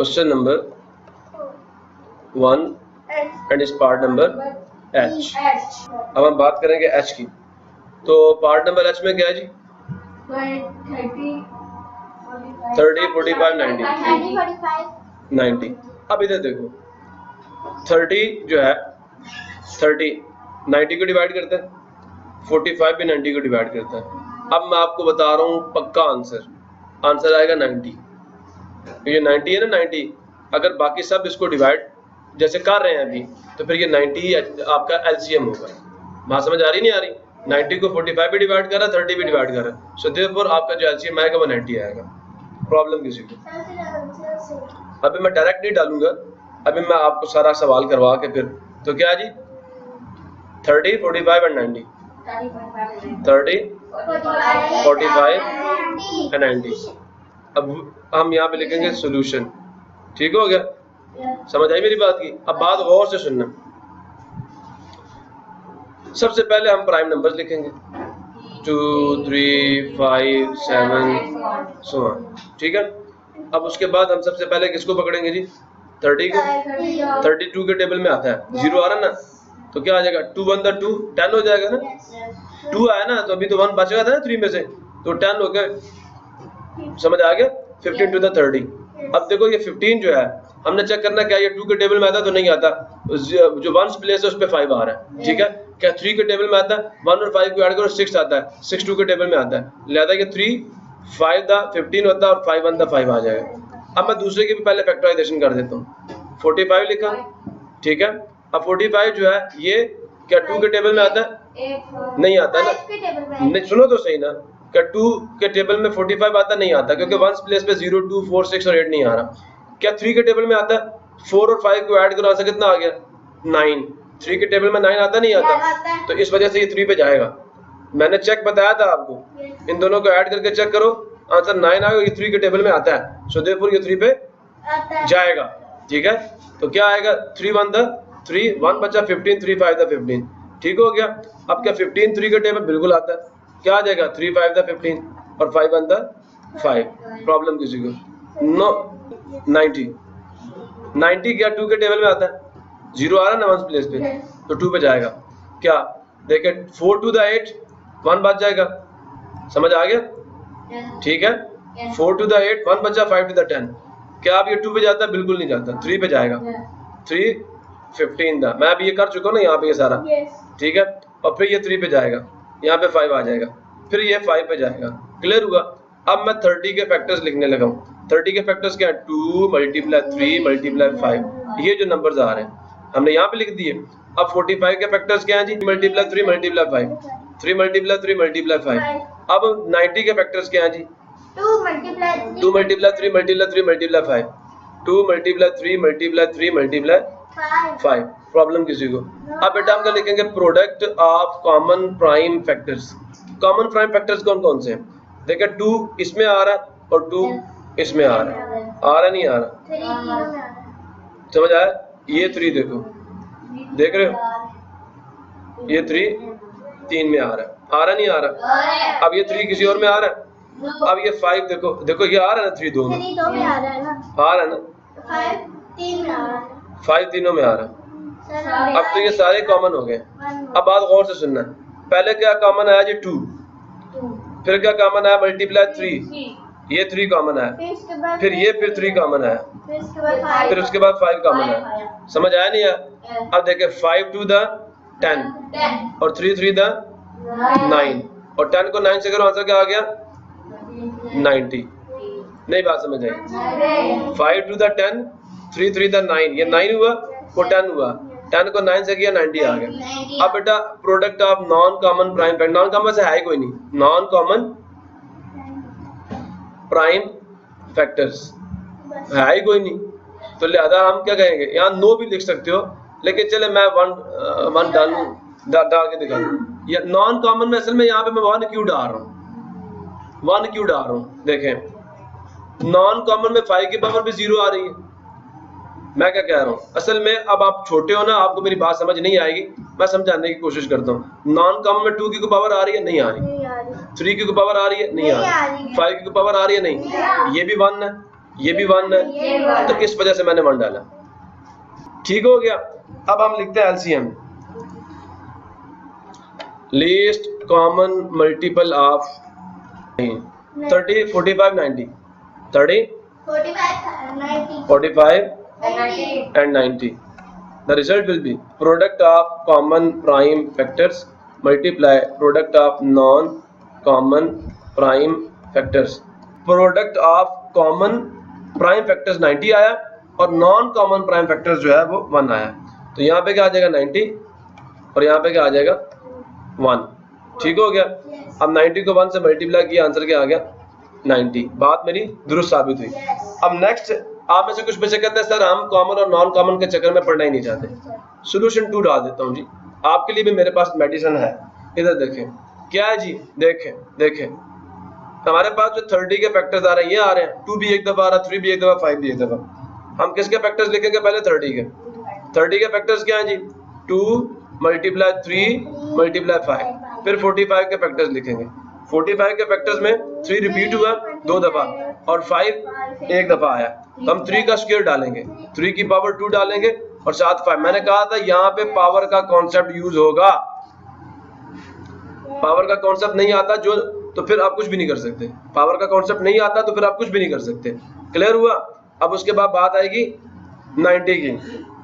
Question number 1 and इस part number H। अब हम बात करेंगे H की। तो पार्ट नंबर H में क्या है जी? 30, 45, 90। अब इधर देखो, 30 जो है 30 90 को डिवाइड करता है, 45 भी 90 को डिवाइड करता है। अब मैं आपको बता रहा हूँ पक्का आंसर आएगा 90। ये 90 है ना, 90 अगर बाकी सब इसको डिवाइड जैसे कर रहे हैं अभी, तो फिर ये 90 आपका एलसीएम होगा। बात समझ आ रही नहीं आ रही? 90 को 45 भी डिवाइड कर रहा है, 30 भी डिवाइड कर रहा है, सो देयरफॉर आपका जो एलसीएम आएगा वो 90 आएगा। प्रॉब्लम किसी को? अभी मैं डायरेक्ट नहीं डालूंगा, अभी मैं आपको सारा सवाल करवा के फिर तो क्या जी 30, 45 एंड 90, 30, 45 एंड 90। अब हम यहाँ पे लिखेंगे सॉल्यूशन। ठीक हो गया? समझ आई मेरी बात की? अब बात गौर से सुनना। सबसे पहले हम प्राइम नंबर्स लिखेंगे 2, 3, 5, 7 so on। ठीक है? अब उसके बाद हम सबसे पहले किसको पकड़ेंगे जी? 30 को। 32 के टेबल में आता है, 0 आ रहा ना, तो क्या आ जाएगा? 2 1 2 10 हो जाएगा ना। 2 आया ना, तो अभी तो 1 बच गया था ना 3 में से, तो 10 हो गया। समझ आ गया? 15 to the 30। अब देखो ये 15 जो है हमने चेक करना क्या ये 2 के टेबल में आता तो नहीं आता, जो 1 प्लेस है उस पे 5 आ रहा है। ठीक है? क्या 3 के टेबल में आता है? 1 और 5 को ऐड करो 6 आता है, 6 2 के टेबल में आता है, लिहाजा ये 3 5 दा 15 होता है और 5 1 दा 5 आ जाएगा। अब मैं दूसरे की भी पहले फैक्टराइजेशन कर देता हूँ। 45 लिखा, ठीक है? अब 45 जो है ये क्या 2 के टेबल में आता है? नहीं आता ना। नहीं, सुनो तो सही ना, क्या 2 के टेबल में 45 आता? नहीं आता, क्योंकि 1 प्लेस पे 0 2 4 6 और 8 नहीं आ रहा। क्या 3 के टेबल में आता है? 4 और 5 को ऐड करो, आंसर कितना आ गया? 9। 3 के टेबल में 9 आता नहीं आता, तो इस वजह से ये 3 पे जाएगा। मैंने चेक बताया था आपको, इन दोनों को ऐड करके चेक करो, आंसर 9 आएगा, ये 3 के टेबल में आता है, सो देयरफॉर ये 3 पे जाएगा। ठीक है? तो क्या आएगा? 3 1 दा 3, 1 बचा 15, 3 5 दा 15। ठीक हो गया? अब क्या 15 3 के टेबल बिल्कुल आता है, क्या आ जाएगा? 3 5 दा 15 और 5 1 दा 5। प्रॉब्लम किसी को? नो। 90 क्या 2 के टेबल में आता है? 0 आ रहा है ना 1 प्लेस पे, तो 2 पे जाएगा। क्या देखे 4 to the 8 1 बच जाएगा। समझ आ गया? ठीक है? 4 to the 8 1 बचा, 5 to the 10। क्या अब ये 2 पे जाता है? बिल्कुल नहीं जाता, 3 पे जाएगा। 3 15 दा, मैं अभी ये कर चुका हूँ ना यहाँ पे ये सारा। ठीक है? और फिर ये 3 पे जाएगा, यहाँ पे 5 आ जाएगा, फिर ये 5 पे जाएगा। क्लियर हुआ? अब मैं 30 के फैक्टर्स लिखने लगा हूँ। 30 के फैक्टर्स क्या है? 2 × 3 × 5, ये जो नंबर्स आ रहे हैं हमने यहाँ पे लिख दिए। अब 45 के फैक्टर्स क्या है जी? 3 × 3 × 5, 3 × 3 × 5। अब 90 के फैक्टर्स क्या है जी? 2 × 3 × 3 × 3 × 5, 2 × 3 × 3 × 5। प्रॉब्लम किसी को? अब बेटा हम क्या लिखेंगे? Product of common prime factors. Common prime factors कौन कौन से हैं? देखिए 2 इसमें आ रहा है और 2 इसमें आ रहा है, आ रहा नहीं आ रहा? समझ आया? ये 3 देखो, देख रहे हो? ये 3 में आ रहा नहीं आ रहा? अब ये 3 किसी और में आ रहा है। अब ये 5 देखो, देखो ये आ रहा है ना, 3 2 में आ रहा है ना, 5 तीनों में आ रहा है। अब तो ये सारे कॉमन हो गए। अब बात गौर से सुनना, पहले क्या कॉमन आया जी? 2, फिर क्या कॉमन आया? मल्टीप्लाई 3, ये 3 कॉमन आया, फिर ये फिर 3 कॉमन आया, फिर उसके बाद 5 कॉमन आया। समझ आया नहीं आया? अब देखे 5 to the 10 और 3 3 the 9, और 10 को 9 से करो, आंसर क्या आ गया? 90। नहीं बात समझ आई? 5 to the 10, 3 3 the 9, ये 9 हुआ, वो 10 हुआ, 10 को 9 से किया 90 आ गया। अब बेटा product of non common prime factor, non common से है कोई नहीं, नॉन कॉमन प्राइम फैक्टर्स है ही कोई नहीं, तो लिहाजा हम क्या कहेंगे? यहाँ नो भी लिख सकते हो, लेकिन चले मैं 1 डाल के दिखा दूं। ये नॉन कॉमन में असल में यहाँ पे मैं 1 क्यों डाल रहा हूँ? 1 क्यों डाल रहा हूँ? देखें नॉन कॉमन में 5 की पावर भी 0 आ रही है। मैं क्या कह रहा हूँ असल में, अब आप छोटे हो ना, आपको मेरी बात समझ नहीं आएगी, मैं समझाने की कोशिश करता हूँ। नॉन कॉमन में 2 की पावर आ रही है? नहीं आ रही। 3 की पावर आ रही है? नहीं आ रही। 5 की पावर आ रही है? नहीं। ये भी 1 है, ये भी 1 है, तो इस वजह से मैंने 1 डाला। ठीक हो गया। अब हम लिखते हैं LCM, least common multiple of 30, 45, 90, 30, 45 and 90. The result will be product of common prime factors multiply product of non-common prime factors. Product of common prime factors 90 आया और नॉन कॉमन प्राइम फैक्टर्स जो है वो 1 आया। तो यहाँ पे क्या आ जाएगा 90 और यहाँ पे क्या आ जाएगा 1। ठीक हो गया। अब 90 को 1 से मल्टीप्लाई किया, आंसर क्या आ गया 90। बात मेरी दुरुस्त साबित हुई। अब नेक्स्ट, आप में से कुछ बच्चे कहते हैं सर हम कॉमन और नॉन कॉमन के चक्कर में पढ़ना ही नहीं चाहते। सोल्यूशन 2 डाल देता हूँ जी, आपके लिए भी मेरे पास मेडिसिन है। इधर देखें क्या है जी, देखें हमारे पास जो 30 के फैक्टर्स आ रहे हैं, ये आ रहे हैं 2 भी एक दफा आ रहा है, 3 भी एक दफा, 5 भी एक दफा। हम किसके फैक्टर्स लिखेंगे पहले 30 के। 30 के फैक्टर्स क्या हैं जी, 2 मल्टीप्लाई 3 मल्टीप्लाई 5, फिर 45 के फैक्टर्स लिखेंगे। 45 के फैक्टर्स में 3 रिपीट हुआ 2 दफा और 5 एक दफा आया। हम 3 का स्क्वायर डालेंगे, 3 की पावर 2 डालेंगे और साथ 5। मैंने कहा था यहाँ पे पावर का कॉन्सेप्ट यूज होगा, पावर का कॉन्सेप्ट नहीं आता जो तो फिर आप कुछ भी नहीं कर सकते। पावर का कॉन्सेप्ट नहीं आता तो फिर आप कुछ भी नहीं कर सकते। क्लियर हुआ। अब उसके बाद बात आएगी 90 की।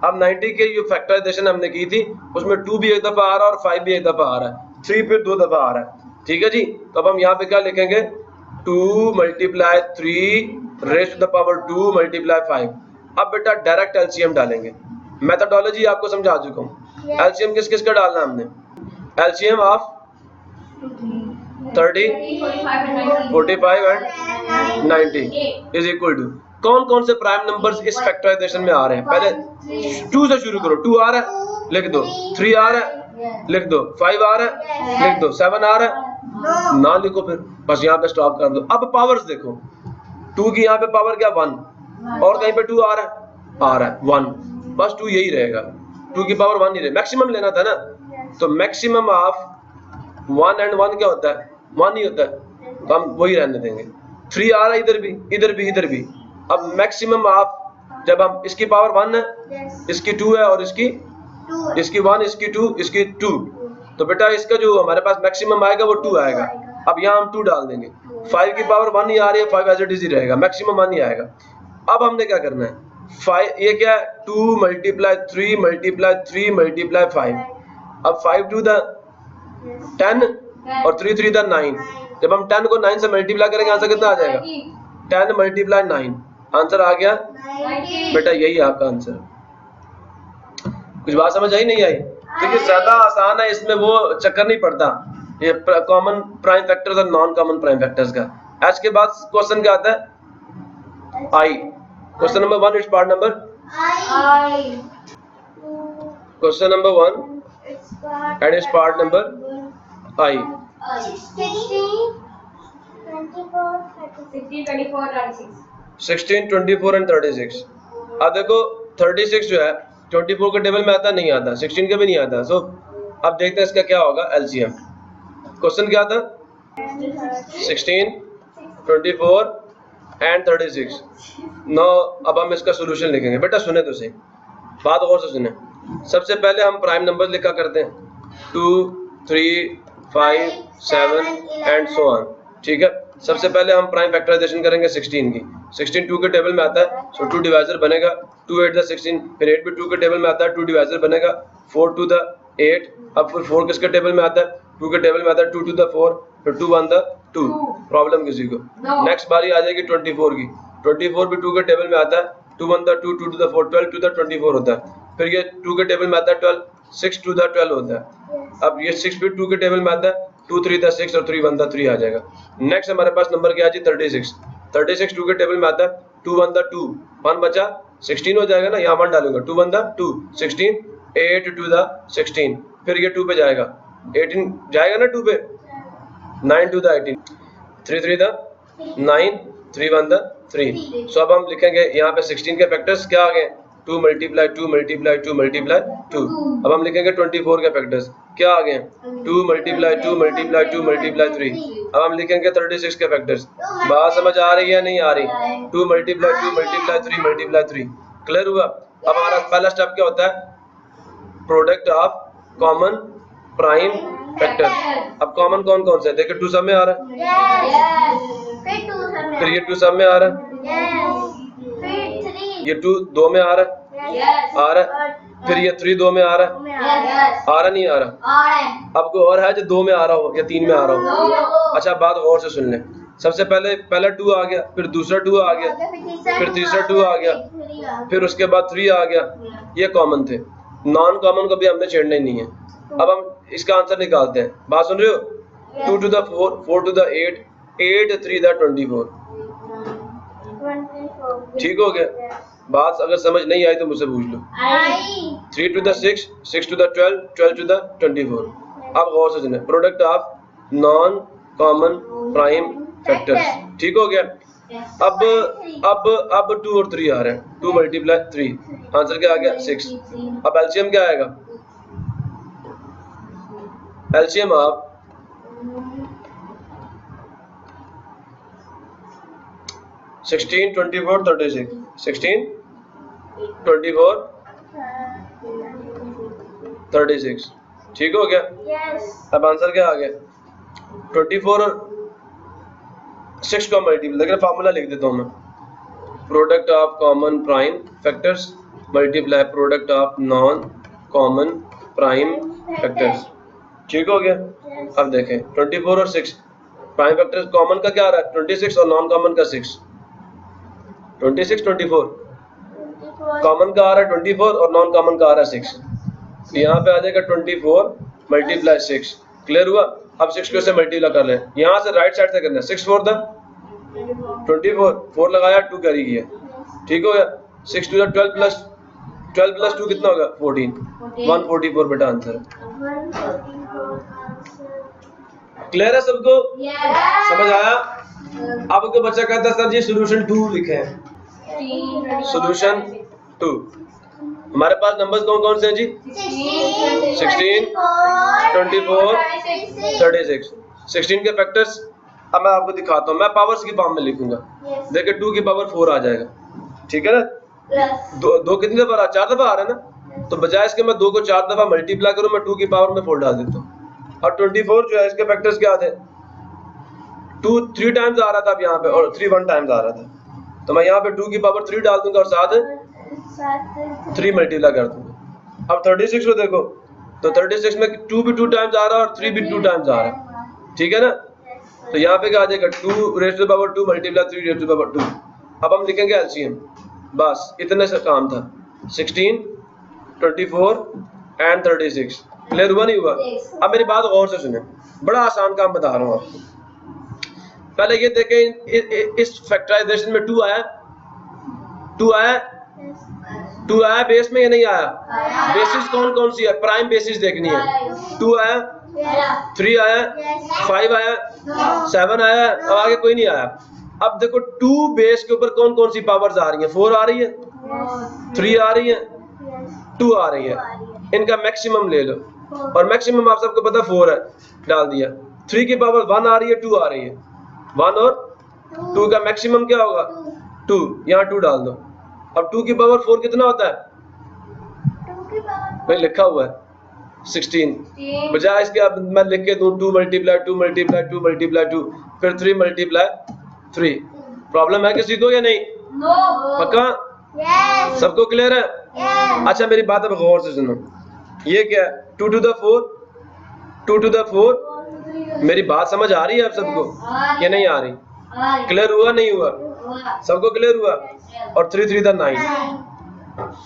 अब 90 के जो फैक्टराइजेशन हमने की थी उसमें 2 भी एक दफा आ रहा है और 5 भी एक दफा आ रहा है, 3 फिर 2 दफा आ रहा है। ठीक है जी। तो अब हम यहाँ पे क्या लिखेंगे, 2 multiply 3 raise to the power 2 multiply 5। अब बेटा डायरेक्ट एलसीएम डालेंगे, मेथोडोलॉजी आपको समझा चुका हूँ। एलसीएम किस किस का डालना है हमने, LCM of 30, 45 and 90 is equal to कौन कौन से प्राइम नंबर्स इस फैक्टराइजेशन में आ रहे हैं। पहले 2 से शुरू करो, 2 आ रहा है लिख दो, 3 आ रहा है लिख दो, 5 आ रहा है लिख दो, 7 आ रहा है ना लिखो, फिर बस यहाँ पे स्टॉप कर दो। अब पावर्स देखो, 2 की यहाँ पे पावर क्या 1 और कहीं पे 2 आ रहा है 1, बस 2 यही रहेगा। 2 की पावर 1 नहीं रहे, मैक्सिमम लेना था ना। तो मैक्सिमम ऑफ 1 एंड 1 क्या होता है, 1 ही होता है, तो हम वही रहने देंगे। 3 आ रहा है इधर भी इधर भी इधर भी। अब मैक्सिमम ऑफ, जब हम इसकी पावर 1 है, इसकी 2 है और इसकी 1, इसकी 2, इसकी 2, तो बेटा इसका जो हमारे पास मैक्सिमम आएगा वो 2 आएगा। अब यहाँ हम 2 डाल देंगे। 5 की पावर 1 ही आ रही है, 5 एज इट इज ही रहेगा, मैक्सिमम 1 ही आएगा। अब हमने क्या करना है, 5 ये क्या है 2 मल्टीप्लाई 3 मल्टीप्लाई 3 मल्टीप्लाई 5। अब 5 2 द 10 और 3 3 द 9। जब हम 10 को 9 से मल्टीप्लाई करेंगे आंसर कितना आ जाएगा, 10 मल्टीप्लाई 9, आंसर आ गया 90। बेटा यही आपका आंसर। कुछ बात समझ आई नहीं आई? देखिए ज्यादा आसान है, इसमें वो चक्कर नहीं पड़ता ये कॉमन प्राइम फैक्टर्स और नॉन कॉमन प्राइम फैक्टर्स का। आज के बाद क्वेश्चन क्या आता है, I. Question number 1 its part number I. Question number 1 and its part number I. 16, 24 and 36। अब देखो 36 जो है 24 के टेबल में आता नहीं आता, 16 का भी नहीं आता। सो अब देखते हैं इसका क्या होगा एलसीएम। क्वेश्चन क्या था, 16, 24 एंड 36। नो अब हम इसका सोल्यूशन लिखेंगे। बेटा सुने तो सही, बात गौर से सुने। सबसे पहले हम प्राइम नंबर लिखा करते हैं 2, 3, 5, 7 एंड सो ऑन। ठीक है। सबसे पहले हम प्राइम फैक्टराइजेशन करेंगे 16 की। 16 2 के टेबल में आता है, सो 2 डिवाइजर बनेगा, 2 8 द 16। फिर 8 भी 2 के टेबल में आता है, 2 डिवाइजर बनेगा, 4 2 द 8। अब फिर 4 किसके टेबल में आता है, 2 के टेबल में आता है, 2 2 द 4, फिर 2 1 द 2। प्रॉब्लम किसी को। नेक्स्ट बारी आ जाएगी 24 की। 24 भी 2 के टेबल में आता है, 2 1 द 2, 2 2 द 4, 12 2 द 24 होता है। फिर ये 2 के टेबल में आता है 12, 6 2 द 12 होता है। अब ये 6 भी 2 के टेबल में आता है, 2 3 द 6 और 3 1 द 3 आ जाएगा। नेक्स्ट हमारे पास नंबर क्या है जी 36। 36 2 के टेबल में आता है, 2 1 द 2, 1 बचा 16 हो जाएगा ना, यहाँ 1 डालूंगा, 2 1 द 2, 16, 8 2 द 16। फिर ये 2 पे जाएगा, 18 जाएगा ना 2 पे, 9 2 द 18, 3 3 द 9, 3 1 द 3। सो अब हम लिखेंगे यहाँ पे 16 के फैक्टर्स क्या आ गए, 2 मल्टीप्लाई 2 मल्टीप्लाई 2 मल्टीप्लाई 2। अब हम लिखेंगे 24 के फैक्टर्स क्या आ गए, 2 मल्टीप्लाई 2 मल्टीप्लाई 2 मल्टीप्लाई 3। अब हम लिखेंगे 36 के फैक्टर्स। बात समझ आ रही है नहीं आ रही? 2 मल्टीप्लाई 3 मल्टीप्लाई 3। क्लियर हुआ? अब हमारा पहला स्टेप क्या होता है? Product of common prime factors. अब कॉमन कौन कौन से है? देखिए 2 सब में आ रहा है, फिर ये 2 सब में आ रहा है, ये 2 2 में आ रहा है, फिर ये 3 2 में आ रहा है, नहीं आ रहा? अब कोई और है जो 2 में आ रहा हो या 3 में आ रहा हो? अच्छा बात गौर से सुन लें। सबसे पहला 2 आ गया, फिर दूसरा 2 आ गया, फिर तीसरा 2 आ गया, फिर उसके बाद 3 आ गया। ये कॉमन थे। नॉन कॉमन को भी हमने छेड़ना ही नहीं है। अब हम इसका आंसर निकालते हैं। बात सुन रहे हो? 2 to the 4, 4 to the 8, 8 3 the 24। ठीक हो गया? बात अगर समझ नहीं आई तो मुझसे पूछ लो। 3 to the 6, 6 to the 12, 12 to the 24। अब गौर से सुने, product of non common prime factors. ठीक हो गया? अब 2 और 3 आ रहे हैं। 2 मल्टीप्लाई 3, आंसर क्या आ गया? 6। अब एलसीएम क्या आएगा? एलसीएम आप 16 24 36, 16 24 36। ठीक हो गया? अब आंसर क्या आ गया? 24 और 6 का मल्टीपल। देखिए फार्मूला लिख देता हूँ मैं। Product of common prime factors multiply product of non common prime factors. ठीक हो गया? अब देखें 24 और 6 प्राइम फैक्टर्स। कॉमन का क्या आ रहा है? 26 और नॉन कॉमन का 6। 26 24 कॉमन का आ रहा है 24 और नॉन कॉमन का आ रहा है 6। तो यहाँ पे आ जाएगा 24 मल्टीप्लाई 6। क्लियर हुआ? अब 6 को से मल्टीप्लाई कर लें। यहाँ से राइट साइड से करना है। 6 4 द 24, 4 लगाया 2 कैरी किया। ठीक हो गया? 6 to the 12 प्लस 2 कितना होगा? 14। 144 बेटा आंसर। क्लियर है सबको? समझ आया? अब को बच्चा कहता है सर जी सॉल्यूशन 2 लिखे। सॉल्यूशन 2 हमारे पास नंबर्स कौन कौन से हैं जी? 16 24 36। 16 के फैक्टर्स अब मैं आपको दिखाता हूँ। मैं पावर्स की फॉर्म में लिखूंगा। देखिए 2 की पावर 4 आ जाएगा। ठीक है ना? दो कितनी दफा आ? 4 दफा आ रहा है ना? तो बजाय इसके मैं 2 को 4 दफा मल्टीप्लाई करूं, मैं 2 की पावर में 4 डाल देता हूँ। और 24 जो है इसके फैक्टर्स क्या थे? 2 3 टाइम्स आ रहा था अब यहाँ पे, और 3 1 टाइम्स आ रहा था। तो मैं यहाँ पे 2 की पावर 3 डाल दूंगा और साथ 3 मल्टीप्लाई कर दूंगा। अब 36 को देखो, तो 36 में 2 भी 2 टाइम्स आ रहा है और 3 भी 2 टाइम्स आ रहा है। ठीक है ना? तो यहाँ पे क्या आ जाएगा? 2 raise to the power 2 multiply 3 raise to the power 2। अब हम लिखेंगे एलसीएम। बस इतने से काम था। 16 24 एंड 36। क्लियर हुआ नहीं हुआ? अब मेरी बात गौर से सुने, बड़ा आसान काम बता रहा हूँ आपको। पहले ये देखें, इस फैक्टराइजेशन में 2 आया, 2 आया, 2 आया बेस में या नहीं आया? बेसिस कौन कौन सी है? प्राइम बेसिस देखनी है। 2 आया, 3 आया, 5 आया, 7 आया, अब आगे कोई नहीं आया। अब देखो 2 बेस के ऊपर कौन कौन सी पावर्स आ रही है? 4 आ रही है, 3 आ रही है, 2 आ रही है। इनका मैक्सिमम ले लो, और मैक्सिमम आप सबको पता 4 है, डाल दिया। 3 की पावर 1 आ रही है, 2 आ रही है। 1 और 2 का मैक्सिमम क्या होगा? 2, यहाँ 2 डाल दो। अब 2 की पावर 4 कितना होता है? भाई लिखा हुआ है 16। बजाय इसके अब मैं लिख के दूं 2 मल्टीप्लाई 2 मल्टीप्लाई 2 मल्टीप्लाई 2, फिर 3 मल्टीप्लाई 3। प्रॉब्लम है किसी को या नहीं? पक्का? सबको क्लियर है? अच्छा मेरी बात अब गौर से सुनो। ये क्या है? 2 to the 4, 2 to the 4। मेरी बात समझ आ रही है आप सबको या नहीं आ रही? क्लियर हुआ नहीं हुआ? सबको क्लियर हुआ? और 3 3 the 9।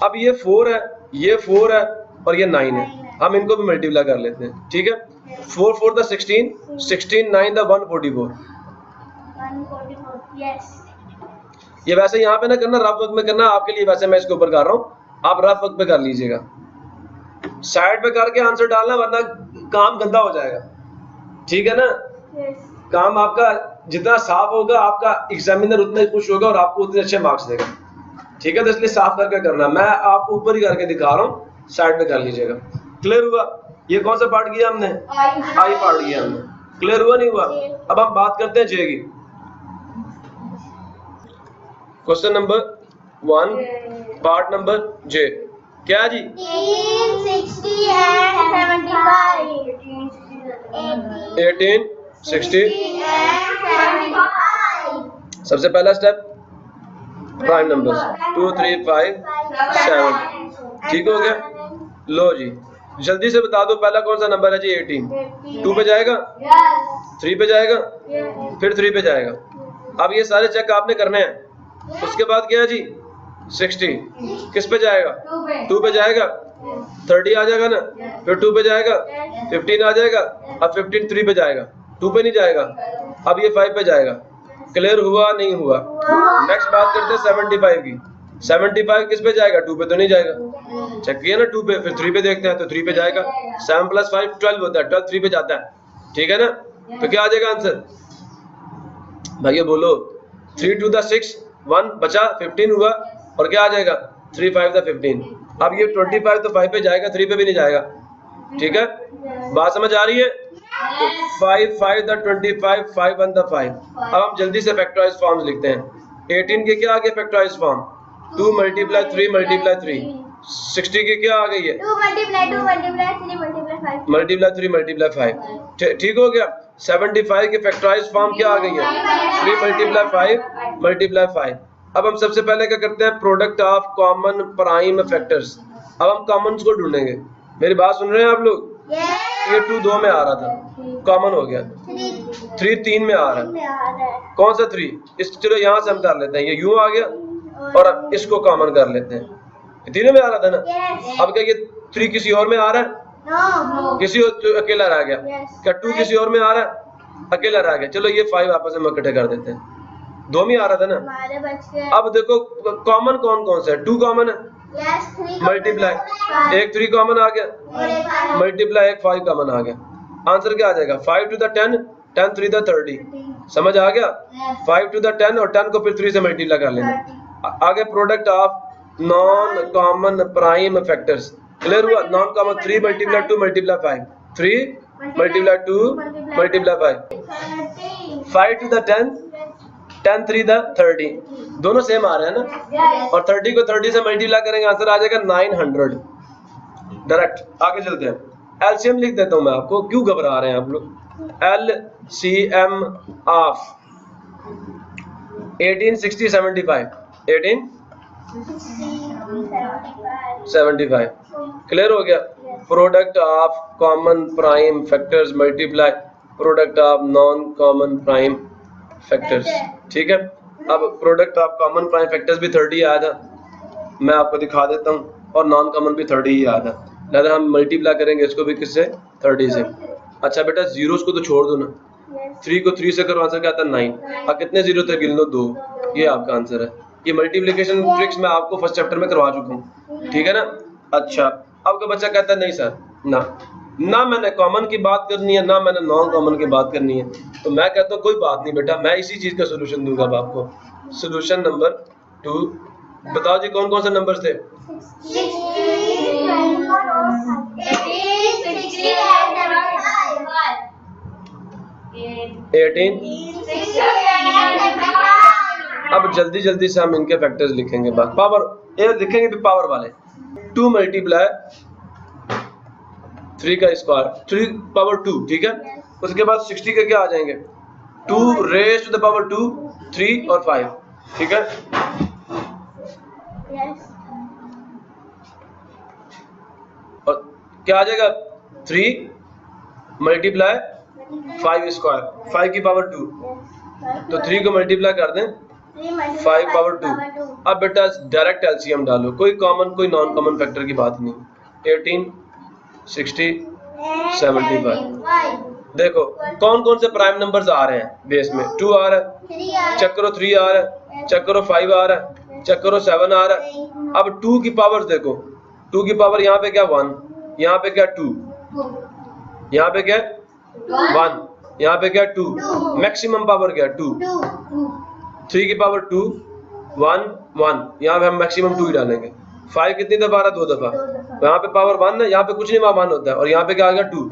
अब ये 4 है, ये 4 है और ये 9 है। हम इनको भी मल्टीप्लाई कर लेते हैं। ठीक है? 4 4 the 16, 16 9 the 144। ये वैसे यहाँ पे ना करना, रफ वक्त में करना आपके लिए। वैसे मैं इसके ऊपर कर रहा हूँ, आप रफ वक्त में कर लीजिएगा। साइड पे करके आंसर डालना, वरना काम गंदा हो जाएगा। ठीक है ना? काम आपका जितना साफ होगा, आपका एग्जामिनर उतना खुश होगा और आपको उतने अच्छे मार्क्स देगा। ठीक है? तो इसलिए साफ करके करना। मैं आपको ऊपर ही करके दिखा रहा हूँ, साइड पे कर लीजिएगा। क्लियर हुआ? ये कौन सा पार्ट किया हमने? आई पार्ट किया हमने। क्लियर हुआ नहीं हुआ? अब हम बात करते हैं जे की। क्वेश्चन नंबर 1 पार्ट नंबर जे क्या जी? 60 and 75. 18 60 and 75. सबसे पहला स्टेप प्राइम नंबर्स 2 3 5 7 ठीक हो गया। लो जी जल्दी से बता दो पहला कौन सा नंबर है जी? 18 2 पे जाएगा, 3 पे जाएगा, फिर 3 पे जाएगा। अब ये सारे चेक आपने करने हैं। उसके बाद क्या है जी? 60 किस पे जाएगा? 2 पे जाएगा, 30 आ जाएगा ना, फिर 2 पे जाएगा, 15 आ जाएगा, अब 15 3 पे जाएगा, 2 पे नहीं जाएगा, अब ये 5 पे जाएगा। क्लियर हुआ नहीं हुआ? नेक्स्ट बात करते हैं 75 की। 75 किस पे जाएगा? 2 पे तो नहीं जाएगा, चेक किया ना 2 पे, फिर 3 पे देखते हैं तो 3 पे जाएगा। 7 + 5 12 होता है, 12 3 पे जाता है, ठीक है ना? तो क्या आ जाएगा आंसर? भैया बोलो 3 2 द 6 1 बचा 15 हुआ और क्या आ जाएगा? 3 5 द 15। अब ये 25 तो 5 पे जाएगा, 3 पे भी नहीं जाएगा, ठीक है? बात समझ आ रही है? तो 5 5 द 25 5 1 द 5। अब हम जल्दी से फैक्टराइज फॉर्म्स लिखते हैं। 18 के क्या आ गए फैक्टराइज फॉर्म? 2 × 3 × 3। 60 की क्या आ गई है? 2 × 2 × 3 × 5. मल्टीप्लाई 3 × 5 ठीक हो गया। 75 की फैक्टराइज फॉर्म क्या आ गई है? 3 × 5 × 5। अब हम सबसे पहले क्या करते हैं? Product of common prime factors. अब हम कॉमन्स को ढूंढेंगे। मेरी बात सुन रहे हैं आप लोग? ये 2 2 में आ रहा था, कॉमन हो गया। 3 3 में आ रहा है, कौन सा 3? इस चलो यहाँ से हम कर लेते हैं, ये यूं आ गया और अब इसको कॉमन कर लेते हैं। 3 में आ रहा था ना, अब क्या ये 3 किसी और में आ रहा है? किसी और तो अकेला रह गया। क्या 2 किसी और में आ रहा है? अकेला रह गया। चलो ये 5 आपस में इकट्ठे कर देते हैं, 2 में आ रहा था ना। अब देखो कॉमन कौन कौन सा है? 2 कॉमन है, मल्टीप्लाई 1 3 कॉमन आ गया, मल्टीप्लाई 1 5 कॉमन आ गया। आंसर क्या आ जाएगा? 5 to the 10 10 3 the 30। समझ आ गया? 5 to the 10 और 10 को फिर 3 से मल्टीप्लाई कर लेना। आगे product of non common prime factors. Clear हुआ? Non common 3 × 2 × 5 3 × 2 × 5 5 to the 10 10 3 the 30 दोनों सेम आ रहे हैं ना, और 30 को 30 से मल्टीप्लाई करेंगे आंसर आ जाएगा 900 डायरेक्ट। आगे चलते हैं। एलसीएम लिख देता हूं मैं आपको, क्यों घबरा रहे हैं आप लोग? एलसीएम ऑफ 18 60 75 18 75 क्लियर हो गया। Product of common prime factors multiply product of non common prime factors, ठीक है। अब product of common prime factors भी 30 आया था, मैं आपको दिखा देता हूँ, और नॉन कॉमन भी 30 ही आया था। लिहाजा हम मल्टीप्लाई करेंगे इसको भी किससे? 30 से। अच्छा बेटा जीरोस को तो छोड़ दो ना, 3 को 3 से करो, आंसर क्या आता है? 9। अब कितने जीरो थे गिन लो? 2। ये आपका आंसर है। ये मल्टीप्लिकेशन ट्रिक्स मैं आपको फर्स्ट चैप्टर में करवा चुका हूँ, ठीक है ना। अच्छा अब का बच्चा कहता है नहीं सर ना मैंने कॉमन की बात करनी है, ना मैंने नॉन कॉमन की बात करनी है। तो मैं कहता हूँ कोई बात नहीं बेटा, मैं इसी चीज का सोल्यूशन दूंगा अब आपको। सोल्यूशन नंबर 2 बताओ जी, कौन कौन से नंबर्स थे? 18 अब जल्दी जल्दी से हम इनके फैक्टर्स लिखेंगे। बात पावर ये लिखेंगे भी पावर वाले। 2 × 3 का स्क्वायर 3 पावर 2, ठीक है। उसके बाद 60 के क्या आ जाएंगे? 2 raised to the power 2 3 और 5, ठीक है। और क्या आ जाएगा? 3 × 5 स्क्वायर 5 की पावर 2, तो 3 को मल्टीप्लाई कर दें 5 पावर 2। अब बेटा डायरेक्ट एलसीएम डालो, कोई कॉमन कोई नॉन कॉमन फैक्टर की बात नहीं। 18 60 75 देखो कौन कौन से प्राइम नंबर्स आ रहे हैं बेस में? 2 आ रहा है, चेक करो 3 आ रहा है, चेक करो 5 आ रहा है, चेक करो 7 आ रहा है। अब 2 की पावर्स देखो, 2 की पावर यहाँ पे क्या 1, यहाँ पे क्या 2, यहाँ पे क्या 1, यहाँ पे क्या 2, मैक्सिमम पावर क्या 2। 3 की पावर 2 1 1, यहाँ पे हम मैक्सिमम 2 ही डालेंगे। 5 कितनी दफा आ रहा? 2 दफा। तो यहाँ पे पावर 1 है, यहाँ पे कुछ नहीं 1 होता है, और यहाँ पे क्या आ गया 2,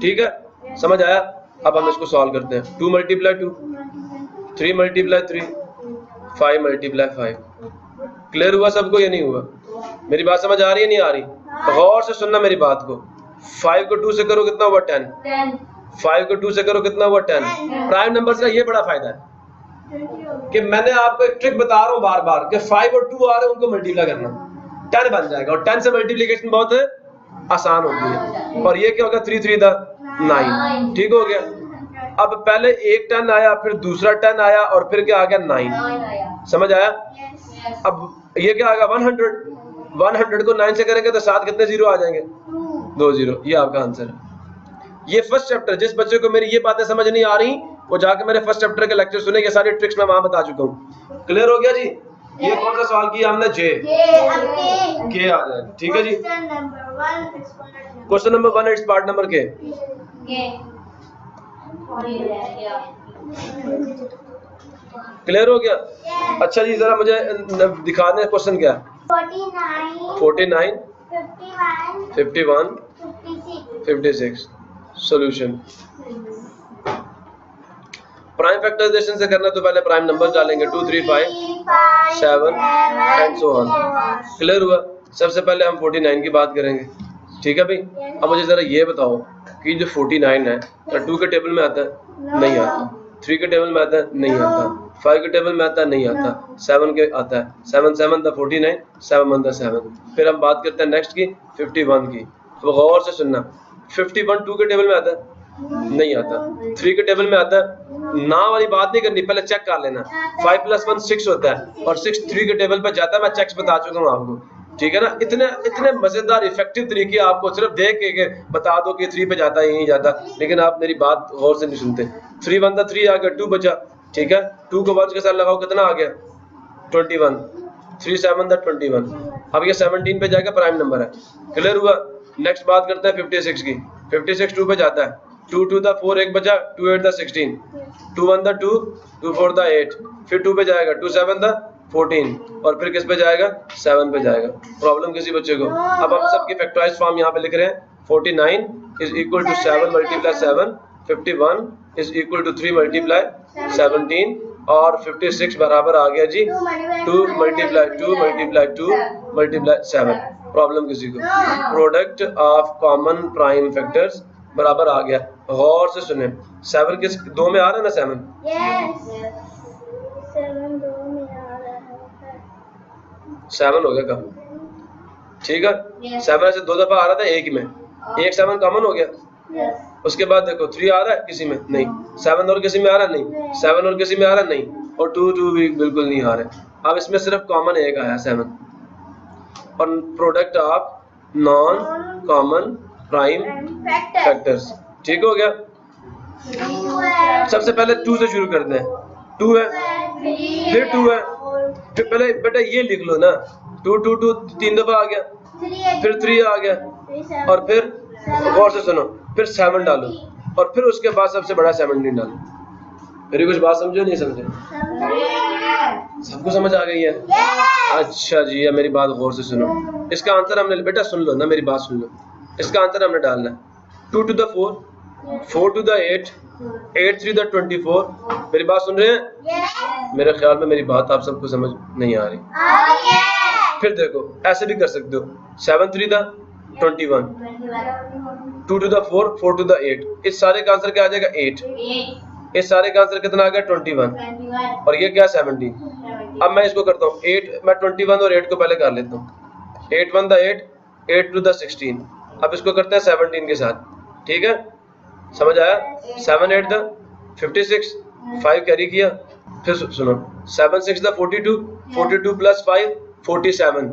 ठीक है। समझ आया? अब हम इसको सॉल्व करते हैं। 2 मल्टीप्लाई 2, 3 मल्टीप्लाई 3, 5 मल्टीप्लाई 5। क्लियर हुआ सबको या नहीं हुआ? मेरी बात समझ आ रही है नहीं आ रही? गौर से सुनना मेरी बात को। 5 को 2 से करो कितना हुआ? 10। 5 को 2 से करो कितना हुआ? 10। प्राइम नंबर्स का ये बड़ा फायदा है कि मैंने आपको एक ट्रिक बता रहा हूँ बार बार कि 5 और 2 आ रहे हैं उनको मल्टीप्लाई करना, 10 बन जाएगा। और 10 से मल्टीप्लिकेशन बहुत आसान होती है। और ये क्या होगा? 3 3 दा 9। ठीक हो गया। अब पहले एक 10 आया, फिर दूसरा 10 आया, और फिर क्या आ गया? 9। समझ आया? अब ये क्या आ गया? 100। 100 को 9 से करेंगे तो साथ कितने जीरो आ जाएंगे? 2 जीरो। ये आपका आंसर है। ये फर्स्ट चैप्टर, जिस बच्चे को मेरी ये बातें समझ नहीं आ रही वो जाके मेरे फर्स्ट चैप्टर के लेक्चर सुने, ये सारी ट्रिक्स मैं वहां बता चुका हूँ। क्लियर हो गया जी? ये कौन सा सवाल किया हमने? जे के आ जाएगा। ठीक है जी। Question number 1 its part number K. Clear हो गया? अच्छा जी, जरा मुझे दिखा दें क्वेश्चन क्या है। 49 51 56। सॉल्यूशन प्राइम फैक्टराइजेशन से करना तो पहले प्राइम नंबर डालेंगे 2 3 5 7 एंड सो ऑन। क्लियर हुआ? सबसे पहले हम 49 की बात करेंगे। ठीक है भाई। अब मुझे जरा ये बताओ कि जो 49 है 2 के टेबल में आता है? नहीं आता। 3 के टेबल में आता है? नहीं आता। 5 के टेबल में आता है? नहीं आता। 7 के आता है? 7 7 द 49, 7 1 द 7। फिर हम बात करते हैं नेक्स्ट की 51 की। तो गौर से सुनना, 51 2 के टेबल में आता है? नहीं आता। 3 के टेबल में आता है? ना वाली बात नहीं करनी, पहले चेक कर लेना। 5 + 1 6 होता है, और 6 3 के टेबल पर जाता है। मैं चेक्स बता चुका हूँ आपको। ठीक है ना? इतने मजेदार इफेक्टिव तरीके आपको सिर्फ देख के बता दो कि 3 पे जाता है, यहीं जाता, लेकिन आप मेरी बात गौर से नहीं सुनते। 3 1 द 3 आ गया, 2 बचा। ठीक है, 2 को 1 के साथ लगाओ, कितना आ गया? 21। 3 7 द 21। अब ये 17 पे जाएगा, प्राइम नंबर है। क्लियर हुआ? नेक्स्ट बात करते हैं 56 की। 56 2 पे जाता है। 2 2 द 4, 1 बचा। 2 8 द 16। 2 1 the 2, 2 4 the 8। फिर 2 पे जाएगा। 2 7 द 14, और फिर किस पे जाएगा? 7 पे जाएगा। प्रॉब्लम किसी बच्चे को? अब हम सबकी फैक्टराइज फॉर्म यहाँ पे लिख रहे हैं। 49 is equal to 7 multiply 7। 51 is equal to 3 multiply 17, और 56 बराबर आ गया जी 2 मल्टीप्लाई 2 मल्टीप्लाई 2 मल्टीप्लाई 7। प्रॉब्लम किसी को? Product of common prime factors बराबर आ गया। गौर से सुने, 7 किस 2 में आ रहा है ना? 7 7 हो गया कम। ठीक है, 7 ऐसे 2 दफा आ रहा था एक में, एक 7 कॉमन हो गया। उसके बाद देखो 3 आ रहा है किसी में? नहीं। 7 और किसी में आ रहा है? नहीं। 7 और किसी में आ रहा है? नहीं। और 2 2 भी बिल्कुल नहीं आ रहे। अब इसमें सिर्फ कॉमन एक आया 7। और product of non common prime factors. ठीक हो गया? सबसे पहले 2 से शुरू करते हैं। 2 है, फिर 2 है, फिर पहले बेटा ये लिख लो ना, 2 2 2 3 दफा आ गया, फिर 3 आ गया, और फिर गौर से सुनो, फिर 7 डालो, और फिर उसके बाद सबसे बड़ा 17 डालो। मेरी कुछ बात समझो नहीं समझे? सबको समझ आ गई है? अच्छा जी, अब मेरी बात गौर से सुनो। इसका आंसर हमने, बेटा सुन लो ना, मेरी बात सुन लो। इसका आंसर हमने डालना है 2 to the 4, 4 to the 8, 8 3 the 24। मेरी बात सुन रहे हैं? मेरे ख्याल में मेरी बात आप सबको समझ नहीं आ रही। फिर देखो ऐसे भी कर सकते हो, 7 3 the 21, 2 to the 4, 4 to the 8। इस सारे का आंसर क्या आ जाएगा? 8। इस सारे का आंसर कितना आ गया? 21, और ये क्या? 17। अब मैं इसको करता हूँ 8, मैं 21 और 8 को पहले कर लेता हूँ। 8 1 the 8, 8 2 the 16। अब इसको करते हैं 17 के साथ। ठीक है, समझ आया? 7 8 the 56, 5 कैरी किया। फिर सुनो, 7 6 the 42, 42 plus 5 47,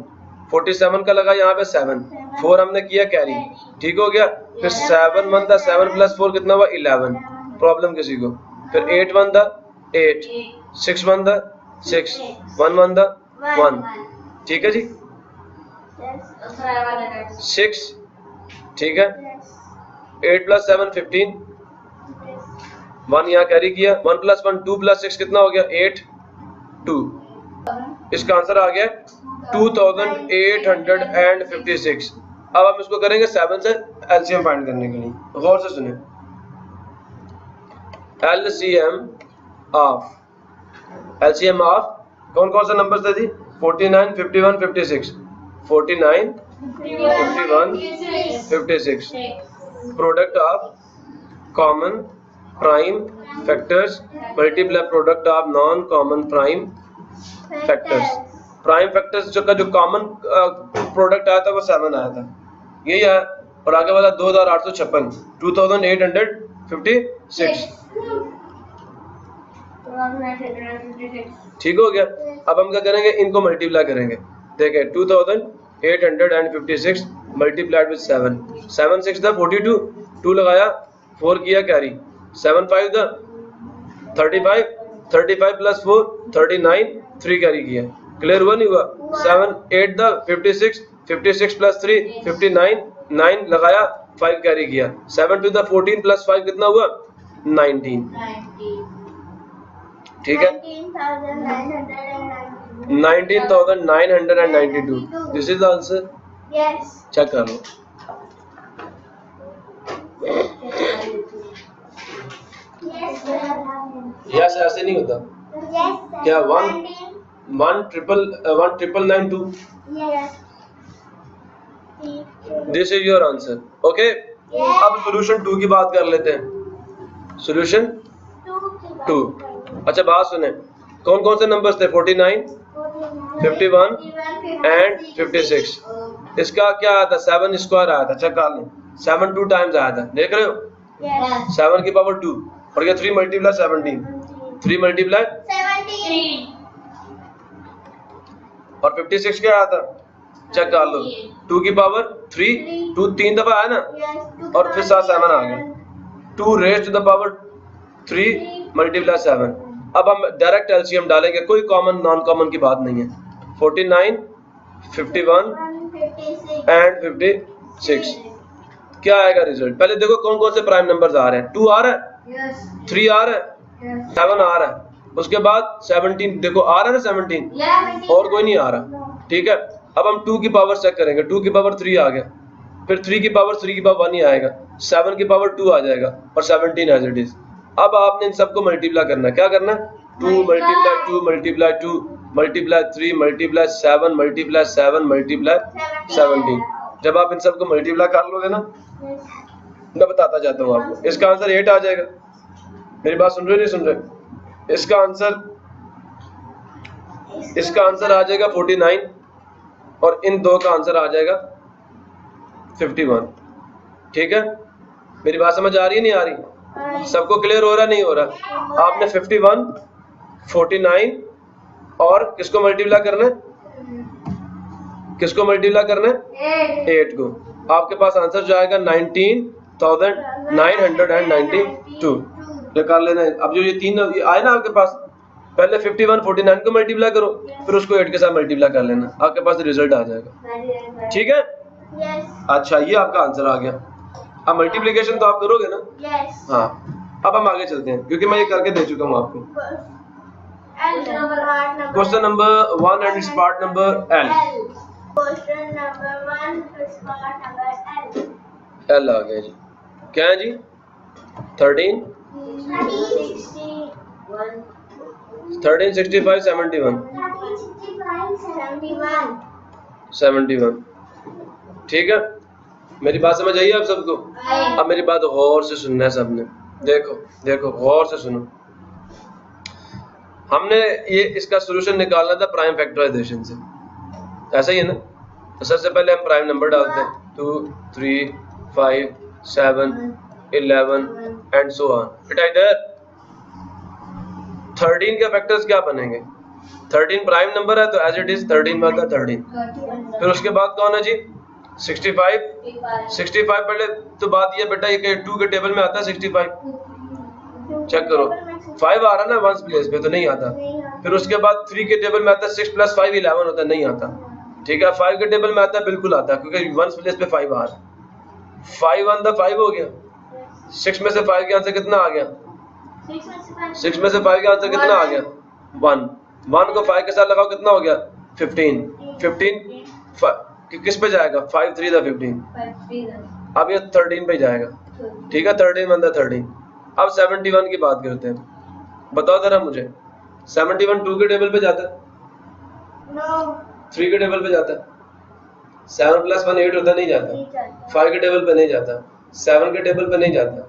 47 का लगा यहाँ पे 7, 4 हमने किया कैरी। ठीक हो गया? फिर 7 1 the 7 plus 4 कितना हुआ? 11। प्रॉब्लम किसी को? फिर 8 1 the 8, 6 1 the 6, 1 1 the 1। ठीक है जी? 6, ठीक है, 8 plus 7 15, 1 यहाँ कैरी किया, 1 plus 1 2 plus 6 कितना हो गया? 8 2। इसका आंसर आ गया 2856। अब हम इसको करेंगे 7 से एलसीएम फाइंड करने के लिए। गौर से सुने, LCM ऑफ कौन कौन सा नंबर थे जी? 49, 51, 56। 49, 51, 56। Product of common prime factors multiply product of non common prime factors. Prime factors का जो कॉमन प्रोडक्ट आया था वो 7 आया था, यही है। और आगे वाला 2856, 2856। ठीक हो गया। अब हम क्या करेंगे, इनको मल्टीप्लाई करेंगे। देखें 2856 मल्टीप्लाइड विद 7। 7 6 था 42, 2 लगाया, 4 किया कैरी, 7 5 था 35, 35 प्लस 4 39, 3 कैरी किया। क्लियर हुआ नहीं हुआ? 7 8 था 56, 56 प्लस 3 59, 9 लगाया, 5 कैरी किया। 7 2 था 14 प्लस 5 कितना हुआ? 19। ठीक है, 19,992। This is the answer. Yes. Check कर लो। Yes. यस ऐसे नहीं होता। Yes. क्या 1,992? Yes. This is your answer. Okay, अब सॉल्यूशन 2 की बात कर लेते हैं। सॉल्यूशन 2। अच्छा बात सुने, कौन कौन से नंबर्स थे? 49, 51 एंड 56। इसका क्या आया था? 7 स्क्वायर आया था। चेक कर लें, 7 2 टाइम्स आया था, देख रहे हो? Yes. 7 की पावर 2 और ये 3 मल्टीप्लाई 17, 3 मल्टीप्लाई 17. और 56 क्या आया था? चेक कर लो, 2 की पावर 3, 2 3 दफा आया ना, Yes. और फिर साथ 7 आ गया। 2 raise to the power 3 multiply 7। अब हम डायरेक्ट एलसीएम डालेंगे, कोई कॉमन नॉन कॉमन की बात नहीं है। 49, 51 56. एंड 56 क्या आएगा रिजल्ट? पहले देखो कौन कौन से प्राइम नंबर्स आ रहे हैं। 2 आ रहा है, Yes. 3 आ रहा है, Yes. 7 आ रहा है, उसके बाद 17 देखो आ रहा है ना 17, Yes. और कोई नहीं आ रहा। ठीक है, अब हम 2 की पावर चेक करेंगे। 2 की पावर 3 आ गया, फिर 3 की पावर 3 की पावर 1 ही आएगा, 7 की पावर 2 आ जाएगा और 17 एज इट इज। अब आपने इन सबको मल्टीप्लाई करना है। क्या करना है? 2 multiply 2 multiply 2 multiply 3 multiply 7 multiply 7 multiply 17। जब आप इन सबको मल्टीप्लाई कर लोगे ना, मैं बताता जाता हूँ आपको, इसका आंसर 8 आ जाएगा। मेरी बात सुन रहे हो नहीं सुन रहे? इसका आंसर आ जाएगा 49 और इन दो का आंसर आ जाएगा 51। ठीक है, मेरी बात समझ आ रही है नहीं आ रही? सबको क्लियर हो रहा नहीं हो रहा? आपने 51, 49 और किसको मल्टीप्लाई करना है? किसको मल्टीप्लाई करना है? 8 को। आपके पास आंसर जो आएगा 19,992 निकाल लेना है। अब जो ये 3 आए ना आपके पास, पहले 51 49 को मल्टीप्लाई करो, फिर उसको 8 के साथ मल्टीप्लाई कर लेना, आपके पास रिजल्ट आ जाएगा। ठीक है, Yes. अच्छा ये आपका आंसर आ गया। अब मल्टीप्लिकेशन तो आप करोगे ना? Yes. हाँ, अब हम आगे चलते हैं क्योंकि मैं ये करके दे चुका हूँ आपको। Question number 1 and spot number L। Question number 1, spot number L. L आ गया जी। क्या है जी? 13 13 65 71 71। ठीक है, मेरी बात समझ आई है आप सबको? अब मेरी बात गौर से सुनना है सबने। देखो देखो गौर से सुनो। हमने ये इसका सॉल्यूशन निकालना था प्राइम फैक्टराइजेशन से, ऐसा ही है ना? तो सबसे पहले हम प्राइम नंबर डालते हैं 2 3 5 7 11 एंड सो ऑन। बेटा इधर 13 के फैक्टर्स क्या बनेंगे? 13 प्राइम नंबर है तो एज इट इज 13 बनता है 13। फिर उसके बाद कौन है जी? 65 65 पहले तो बात ये बेटा ये 2 के टेबल में आता है 65। चेक करो 5 आ रहा ना वंस प्लेस पे तो नहीं आता। फिर उसके बाद 3 के टेबल में आता है 6 + 5 11 होता है, नहीं आता। ठीक है, 5 के टेबल में आता है, बिल्कुल आता है क्योंकि वंस प्लेस पे 5 आ रहा है। 5 1 द 5 हो गया। 6 में से 5 के आंसर कितना आ गया? 6 में से 5 के आंसर कितना आ गया? 1 1 को 5 के साथ लगाओ कितना हो गया? 15 15 किस पे जाएगा? 5 3 द 15। अब ये 13 पे जाएगा। ठीक है, 13 1 द 13। अब 71 की बात करते हैं, बताओ जरा मुझे 71 2 के टेबल पे जाता है, No. 3 के टेबल पे जाता है, 7 + 1 8 होता नहीं जाता, 5 के टेबल पे नहीं जाता, 7 के टेबल पे नहीं जाता।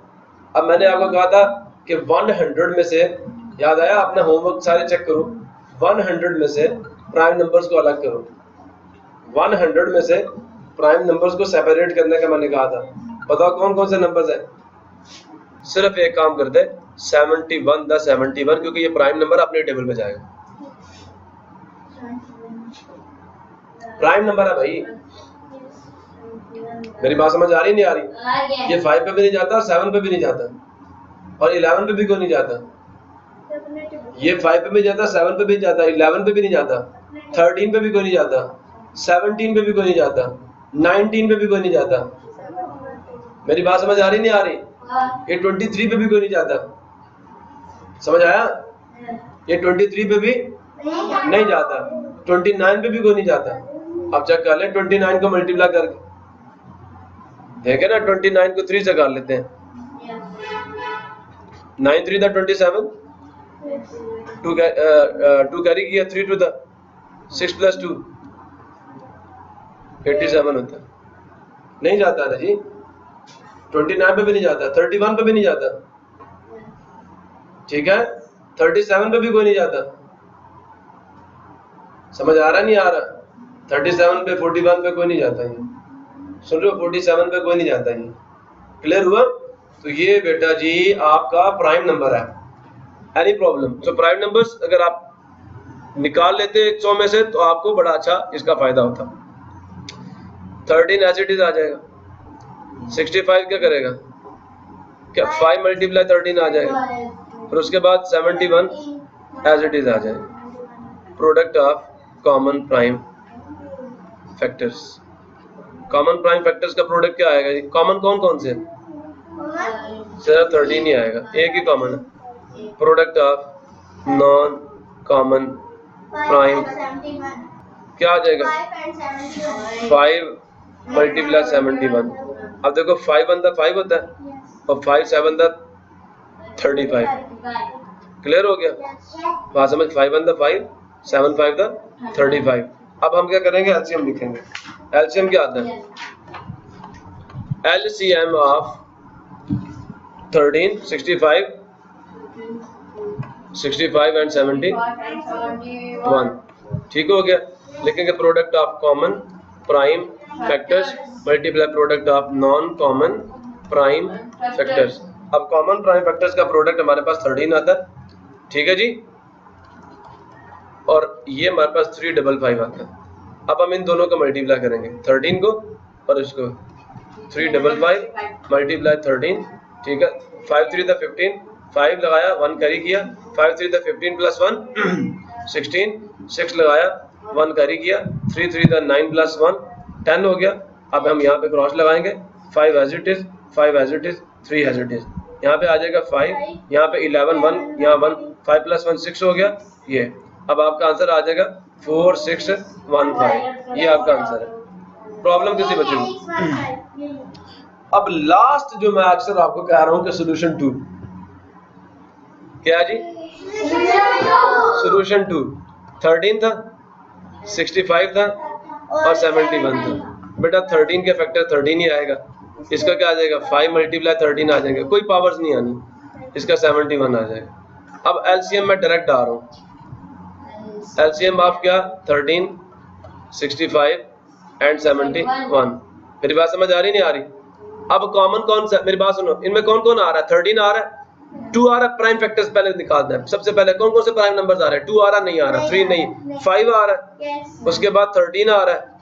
अब मैंने आपको कहा था कि 100 में से, याद आया, अपना होमवर्क सारे चेक करो, 100 में से प्राइम नंबर्स को अलग करो, 100 में से प्राइम नंबर्स को सेपरेट करने का मैंने कहा था। बताओ कौन कौन से नंबर्स हैं? सिर्फ एक काम करते हैं, 71 द 71, क्योंकि ये प्राइम नंबर अपने टेबल पे जाएगा, प्राइम नंबर है भाई। मेरी बात समझ आ रही नहीं आ रही? ये 5 पे भी नहीं जाता, 7 पे भी नहीं जाता, और 11 पे भी क्यों नहीं जाता? ये 5 पे भी जाता, 7 पे भी जाता, 11 पे भी नहीं जाता, 13 पे भी कोई नहीं जाता, 17 पे भी कोई नहीं जाता, 19 पे भी कोई नहीं जाता। मेरी बात समझ आ रही नहीं आ रही? ये 23 पे भी कोई नहीं जाता, समझ आया? ये 23 पे भी नहीं जाता, 29 पे भी कोई नहीं जाता। अब चेक कर ले 29 को मल्टीप्लाई करके, देखे ना, 29 को 3 से कर लेते हैं, 9 3 द 27, 2 कैरी किया, 3 2 द 6 + 2 87 होता है, नहीं जाता ना जी, 29 पे भी नहीं जाता, 31 पे भी नहीं जाता, ठीक है, 37 पे भी कोई नहीं जाता, समझ आ रहा नहीं आ रहा? 37 पे, 41 पे कोई नहीं जाता, ये सुन रहे हो, 47 पे कोई नहीं जाता, ये क्लियर हुआ? तो ये बेटा जी आपका प्राइम नंबर है। Any problem? तो प्राइम नंबर्स अगर आप निकाल लेते 100 में से तो आपको बड़ा अच्छा इसका फायदा होता। 13 एज इट इज आ जाएगा, 65 क्या करेगा, क्या 5 × 13 आ जाएगा, फिर उसके बाद 71 एज इट इज आ जाएगा। Product of common prime factors, common prime factors का प्रोडक्ट क्या आएगा जी? कॉमन कौन कौन से? सिर्फ 13 ही आएगा, एक ही कॉमन है। Product of non common prime क्या आ जाएगा? 5 × 71। अब देखो 5 × 5 होता है, और 5 7 द 35, क्लियर हो गया? वहां समझ, 5 × 5 7 5 द 35। अब हम क्या करेंगे, एलसीएम लिखेंगे। एलसीएम क्या आता है? एलसीएम ऑफ 13 65 एंड 71, ठीक हो गया। लिखेंगे product of common prime factors multiply product of non common prime factors. अब कॉमन प्राइम फैक्टर्स का प्रोडक्ट हमारे पास 13 आता है, ठीक है जी, और ये हमारे पास 355 आता है। अब हम इन दोनों को मल्टीप्लाई करेंगे, 13 को और इसको, 355 मल्टीप्लाई 13, ठीक है, 5 3 द 15, 5 लगाया 1 कैरी किया, 5 3 द 15 + 1 16, 6 लगाया 1 कैरी किया, 3 3 द 9 + 1 10 हो गया। अब हम यहाँ पे क्रॉस लगाएंगे, 5 as it is, 5 as it is, 3 as it is, यहाँ पे आ जाएगा 5, यहाँ पे 11 1, यहाँ 1, 5 + 1 6 हो गया ये। अब आपका आंसर आ जाएगा 4615, ये आपका आंसर है। प्रॉब्लम किसी बच्चे को? अब लास्ट जो मैं अक्सर आपको कह रहा हूं कि सॉल्यूशन 2 क्या जी? सॉल्यूशन 2 13 था, 65 था और 71 था। बेटा 13 के फैक्टर 13 ही आएगा, इसका क्या आ जाएगा? 5 × 13 आ जाएगा, कोई पावर्स नहीं आनी, इसका 71 आ जाएगा। अब एलसीएम में डायरेक्ट आ रहा हूँ, एलसीएम ऑफ क्या? 13 65 एंड 71। मेरी बात समझ आ रही नहीं आ रही? अब कॉमन कौन सा, मेरी बात सुनो, इनमें कौन कौन आ रहा है? 13 आ रहा है, 2 आ रहा है, प्राइम फैक्टर्स पहले निकालना है। सबसे पहले कौन कौन से प्राइम नंबर्स आ रहे हैं? 2 आ रहा, नहीं आ रहा, 3 नहीं, 5 आ रहा है, उसके बाद 13 आ रहा है,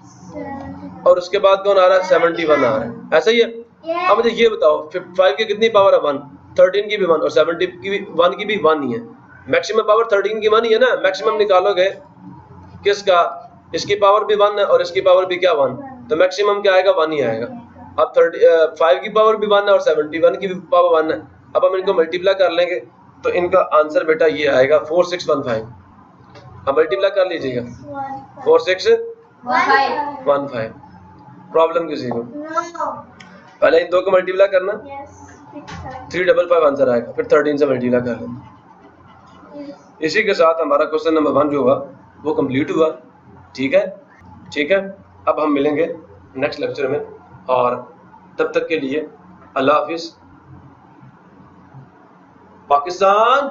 और उसके बाद कौन आ रहा है? 71 आ रहा है, ऐसा ही है। अब मुझे ये बताओ 5 की कितनी पावर है? 1, 13 की भी 1 और 70 की भी 1 की भी 1 ही है। मैक्सिमम पावर 13 की 1 ही है ना, मैक्सिमम निकालोगे किसका? इसकी पावर भी 1 है और इसकी पावर भी क्या? 1, तो मैक्सिमम क्या आएगा? 1 ही आएगा। अब 5 की पावर भी 1 है और 71 की भी पावर 1 है। अब हम इनको मल्टीप्लाई कर लेंगे तो इनका आंसर बेटा ये आएगा 4615। अब मल्टीप्लाई कर लीजिएगा, 4615। प्रॉब्लम किसी को? पहले इन दो को मल्टीप्लाई करना, 355 आंसर आएगा, फिर 13 से मल्टीप्लाई कर लेंगे। इसी के साथ हमारा क्वेश्चन नंबर 1 जो हुआ वो कंप्लीट हुआ। ठीक है, ठीक है। अब हम मिलेंगे नेक्स्ट लेक्चर में, और तब तक के लिए अल्लाह हाफिज। पाकिस्तान